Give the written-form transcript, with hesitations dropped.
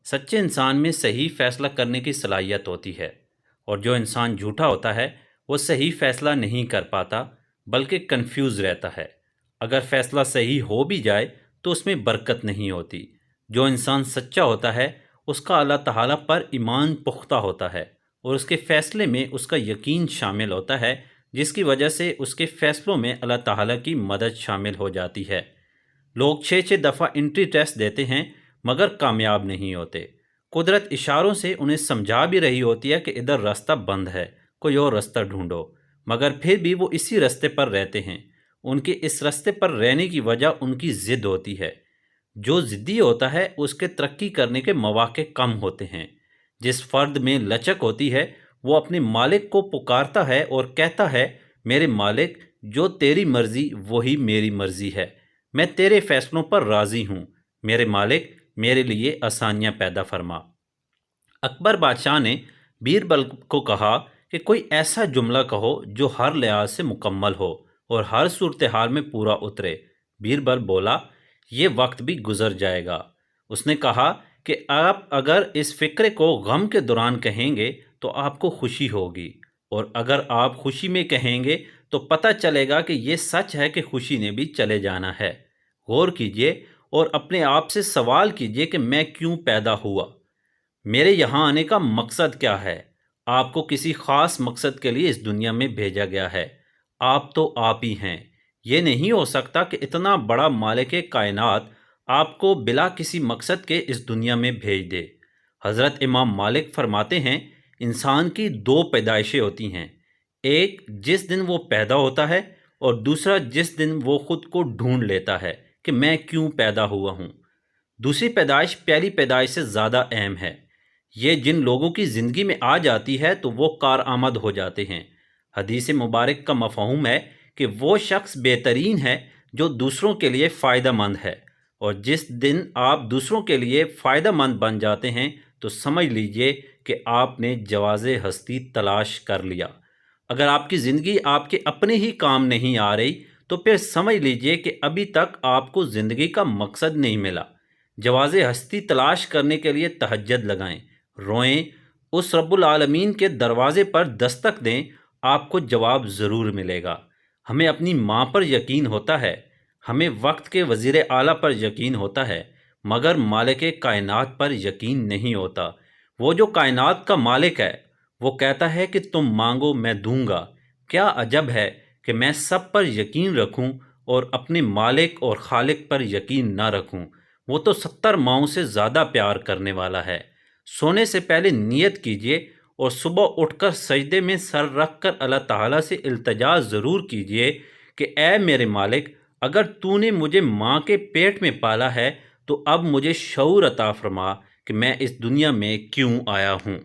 سچے انسان میں صحیح فیصلہ کرنے کی صلاحیت ہوتی ہے، اور جو انسان جھوٹا ہوتا ہے وہ صحیح فیصلہ نہیں کر پاتا بلکہ کنفیوز رہتا ہے۔ اگر فیصلہ صحیح ہو بھی جائے تو اس میں برکت نہیں ہوتی۔ جو انسان سچا ہوتا ہے اس کا اللہ تعالیٰ پر ایمان پختہ ہوتا ہے، اور اس کے فیصلے میں اس کا یقین شامل ہوتا ہے، جس کی وجہ سے اس کے فیصلوں میں اللہ تعالیٰ کی مدد شامل ہو جاتی ہے۔ لوگ 6 دفعہ انٹری ٹیسٹ دیتے ہیں مگر کامیاب نہیں ہوتے۔ قدرت اشاروں سے انہیں سمجھا بھی رہی ہوتی ہے کہ ادھر راستہ بند ہے، کوئی اور راستہ ڈھونڈو، مگر پھر بھی وہ اسی راستے پر رہتے ہیں۔ ان کے اس راستے پر رہنے کی وجہ ان کی ضد ہوتی ہے۔ جو ضدی ہوتا ہے اس کے ترقی کرنے کے مواقع کم ہوتے ہیں۔ جس فرد میں لچک ہوتی ہے وہ اپنے مالک کو پکارتا ہے اور کہتا ہے، میرے مالک، جو تیری مرضی وہی میری مرضی ہے، میں تیرے فیصلوں پر راضی ہوں، میرے مالک میرے لیے آسانیاں پیدا فرما۔ اکبر بادشاہ نے بیربل کو کہا کہ کوئی ایسا جملہ کہو جو ہر لحاظ سے مکمل ہو اور ہر صورتحال میں پورا اترے۔ بیربل بولا، یہ وقت بھی گزر جائے گا۔ اس نے کہا کہ آپ اگر اس فقرے کو غم کے دوران کہیں گے تو آپ کو خوشی ہوگی، اور اگر آپ خوشی میں کہیں گے تو پتہ چلے گا کہ یہ سچ ہے کہ خوشی نے بھی چلے جانا ہے۔ غور کیجئے اور اپنے آپ سے سوال کیجئے کہ میں کیوں پیدا ہوا؟ میرے یہاں آنے کا مقصد کیا ہے؟ آپ کو کسی خاص مقصد کے لیے اس دنیا میں بھیجا گیا ہے۔ آپ تو آپ ہی ہیں۔ یہ نہیں ہو سکتا کہ اتنا بڑا مالک کائنات آپ کو بلا کسی مقصد کے اس دنیا میں بھیج دے۔ حضرت امام مالک فرماتے ہیں، انسان کی 2 پیدائشیں ہوتی ہیں، ایک جس دن وہ پیدا ہوتا ہے، اور دوسرا جس دن وہ خود کو ڈھونڈ لیتا ہے کہ میں کیوں پیدا ہوا ہوں۔ دوسری پیدائش پہلی پیدائش سے زیادہ اہم ہے۔ یہ جن لوگوں کی زندگی میں آ جاتی ہے تو وہ کارآمد ہو جاتے ہیں۔ حدیث مبارک کا مفہوم ہے کہ وہ شخص بہترین ہے جو دوسروں کے لیے فائدہ مند ہے، اور جس دن آپ دوسروں کے لیے فائدہ مند بن جاتے ہیں تو سمجھ لیجئے کہ آپ نے جواز ہستی تلاش کر لیا۔ اگر آپ کی زندگی آپ کے اپنے ہی کام نہیں آ رہی تو پھر سمجھ لیجئے کہ ابھی تک آپ کو زندگی کا مقصد نہیں ملا۔ جواز ہستی تلاش کرنے کے لیے تہجد لگائیں، روئیں، اس رب العالمین کے دروازے پر دستک دیں، آپ کو جواب ضرور ملے گا۔ ہمیں اپنی ماں پر یقین ہوتا ہے، ہمیں وقت کے وزیر اعلیٰ پر یقین ہوتا ہے، مگر مالک کائنات پر یقین نہیں ہوتا۔ وہ جو کائنات کا مالک ہے وہ کہتا ہے کہ تم مانگو میں دوں گا۔ کیا عجب ہے کہ میں سب پر یقین رکھوں اور اپنے مالک اور خالق پر یقین نہ رکھوں۔ وہ تو 70 ماؤں سے زیادہ پیار کرنے والا ہے۔ سونے سے پہلے نیت کیجئے اور صبح اٹھ کر سجدے میں سر رکھ کر اللہ تعالیٰ سے التجا ضرور کیجئے کہ اے میرے مالک، اگر تو نے مجھے ماں کے پیٹ میں پالا ہے تو اب مجھے شعور عطا فرما کہ میں اس دنیا میں کیوں آیا ہوں۔